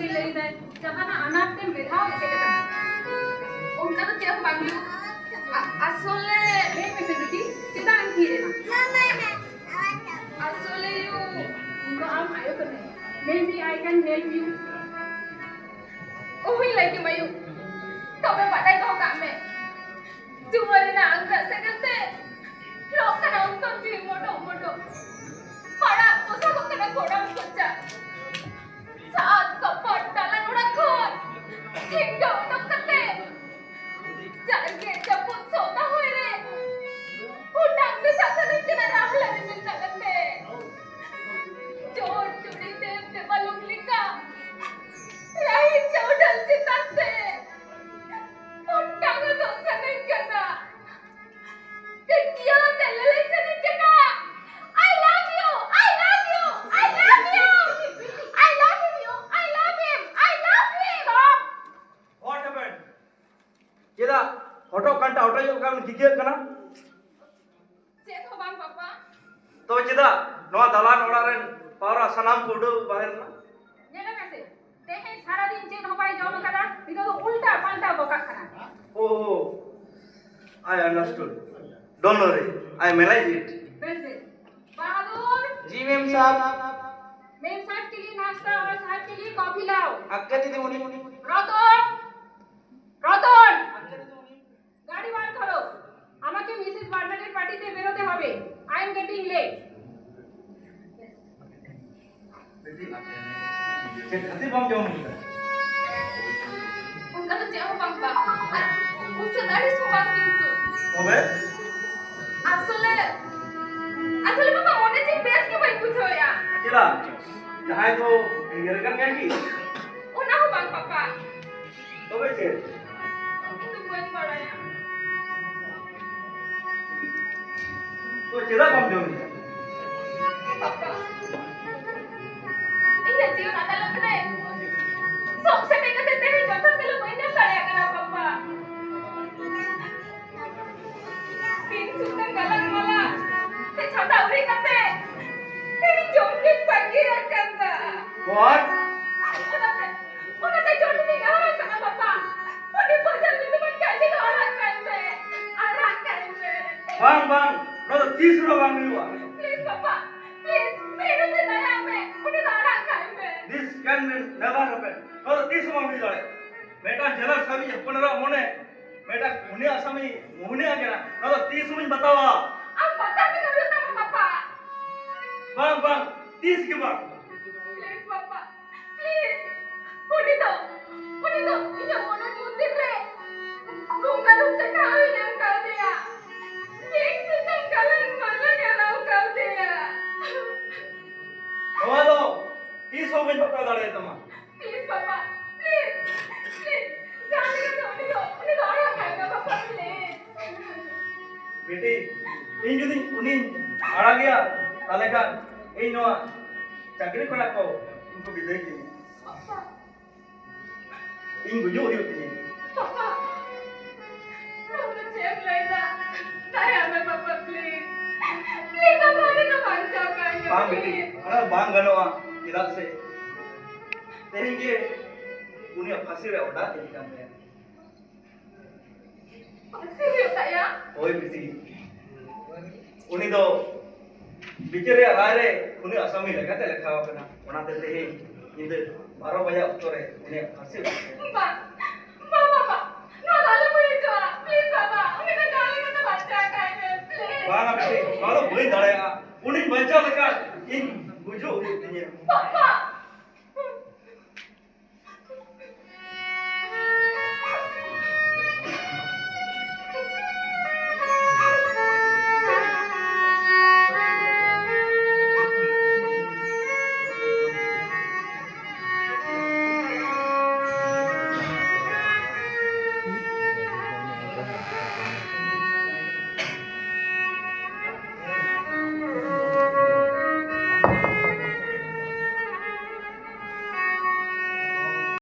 ᱜᱮ ᱞᱟᱹᱭᱫᱟᱭ ᱡᱟᱦᱟᱱᱟᱜ ᱟᱱᱟᱴ ᱛᱮᱢ ᱵᱮᱫᱷᱟᱣ ᱮᱥᱮᱫ ᱟᱠᱟᱱᱟ ᱚᱱᱠᱟ ᱫᱚ ᱪᱮᱫ ᱦᱚᱸ ᱵᱟᱝ ᱦᱩᱭᱩᱜ আসলে ᱞᱟᱹᱭ ᱢᱮᱥᱮ ᱵᱤᱴᱤ ᱪᱮᱫᱟᱜ ᱮᱢ ᱛᱷᱤᱨ ᱮᱱᱟ আসলে ᱤᱧ ᱫᱚ ᱟᱢ ᱟᱭᱳ ᱠᱟᱹᱱᱟᱹᱧ maybe I can help you ᱩᱦᱩᱧ ᱞᱟᱹᱭ ᱠᱮᱢᱟ ᱭᱩ ᱛᱚᱵᱮ ᱵᱟᱰᱟᱭ ᱫᱚᱦᱚ ᱠᱟᱜ ᱢᱮ ᱡᱩᱣᱟᱹ ᱨᱮᱱᱟᱜ ᱟᱝᱜᱽᱨᱟ ᱥᱮᱸᱜᱮᱞ ᱛᱮ ᱞᱚᱜ ᱠᱟᱱᱟ ᱩᱱᱠᱩ ᱡᱤᱣᱤ ᱢᱚᱰᱚᱜ ᱢᱚᱰᱚᱜ ᱯᱟᱲᱟᱜ ᱯᱚᱥᱟᱜᱚᱜ ᱠᱟᱱᱟ ᱜᱚᱲᱟᱢ ᱠᱚᱪᱟ ᱪᱷᱟᱫ ᱠᱚᱯᱚᱴ ᱫᱟᱞᱟᱱ ᱚᱲᱟᱜ ᱠᱷᱚᱱ ᱴᱷᱮᱸᱜᱟ ᱚᱰᱚᱠ ᱠᱟᱛᱮ ᱡᱟᱨᱜᱮ ᱡᱟᱹᱯᱩᱫ ᱥᱚᱫᱟ ᱦᱚᱭ ᱨᱮ ᱩᱰᱟᱝ ᱢᱮᱥᱟ ᱥᱟᱹᱨᱤᱧ ᱠᱟᱱᱟ ᱨᱟᱦᱞᱟ ᱨᱤᱢᱤᱞ ᱛᱟᱞᱟᱛᱮ ᱡᱳᱨ ᱡᱩᱲᱤ ᱫᱮᱵ ᱫᱮᱵᱟᱞᱳᱠ ᱞᱮᱠᱟ ᱨᱟᱦᱤ ᱪᱟᱣᱰᱟᱞ ᱪᱮᱛᱟᱱ ᱛᱮ ᱩᱰᱟᱝ ᱩᱰᱩᱠ ᱥᱟᱱᱟᱧ kena ᱠᱮᱠᱤᱭᱟ ᱛᱮ ᱞᱟᱹᱞᱟᱹᱭ ᱥᱟᱱᱟᱧ kena I love you I love you I love you I love you I love him I love him Stop What happened? Cheda auto kanta auto yo kam kikiya kana चेत हो बांग पापा to cheda noa dalan orar ren pawra sanam ko udu bahir na ñene mese tehe sara din चेत हो by job करा नितो तो उल्टा पाल्टा बोका खाना oh I understood don't worry I manage it वैसे बहादुर जी मैम साहब मेम साहब के लिए नाश्ता और साहब के लिए कॉफी लाओ अक्का दीदी मुनी রতন রতন গাড়ি বার করো আমাকে মিসেস বার্নার্ডের পার্টিতে বেরোতে হবে I am getting late che khati bam jom उनका तो चाहो बांगा उससे गाड़ी सुबांग किंतु hobe আসলে আসলে বাবা মনে যে বেশ কি ভাই বুঝো या cheda jahai to ngerkan kan ki ওনা হো বাং পাপা tobe che কিন্তু কোন পড়ায়া to cheda bam jom papa ini jiwa adalat re sok se mega te tehi jothon kelo koine paraya kana papa pin sutan galang mala te chota uri kate teri jomlik pagi akanda what onate jodi ni ngara kana papa oni bajar ni teman kaide arak kaide bang bang no to 30 ro bang liwa please papa please mere se daya me oni arak kaide this can never happen no to 30 bang liwa beta jelas sami apnara mone beta uni asami mohne a gena no to 30 min batawa आप पता भी नहीं होता पापा bang bang 30 ki bang please पापा please उन्हीं तो ये मोनो मुद्दे रे रूम से खाओ ना कर दिया एक से तुम कलन मानो क्या ना कर दिया halo 30 min bata dare tama please पापा प्लीज प्लीज जाने का उन्हीं तो आया खाएगा पापा प्लीज बेटी इन जदि उनी आड़ा गया ताले का ए नोआ चाकरी कोना को उनको विदाई की पापा इन गुजो ही होती है पापा मैं चेक लेगा नहीं हमें पापा प्लीज प्लीज पापा उन्हीं तो मान जाओ bang बेटी अरे bang गनोआ इधर से तेरे उनी फांसी रे ओडा दे काम है फांसी रे होता या ओए बेटी उनी तो बिचारे राय रे उनी आसामी लगाते लेखा कना ओनाते ते इंदे 12 बजे उत्तरे उनी फांसी पापा पापा नो लाले मुझे जो प्लीज पापा उन्हीं का जाने का तो बच्चा खाएंगे प्लीज bang बेटी मारो बोई दाड़ेगा उनी बच्चा लेका इन गुजो ही होती है पापा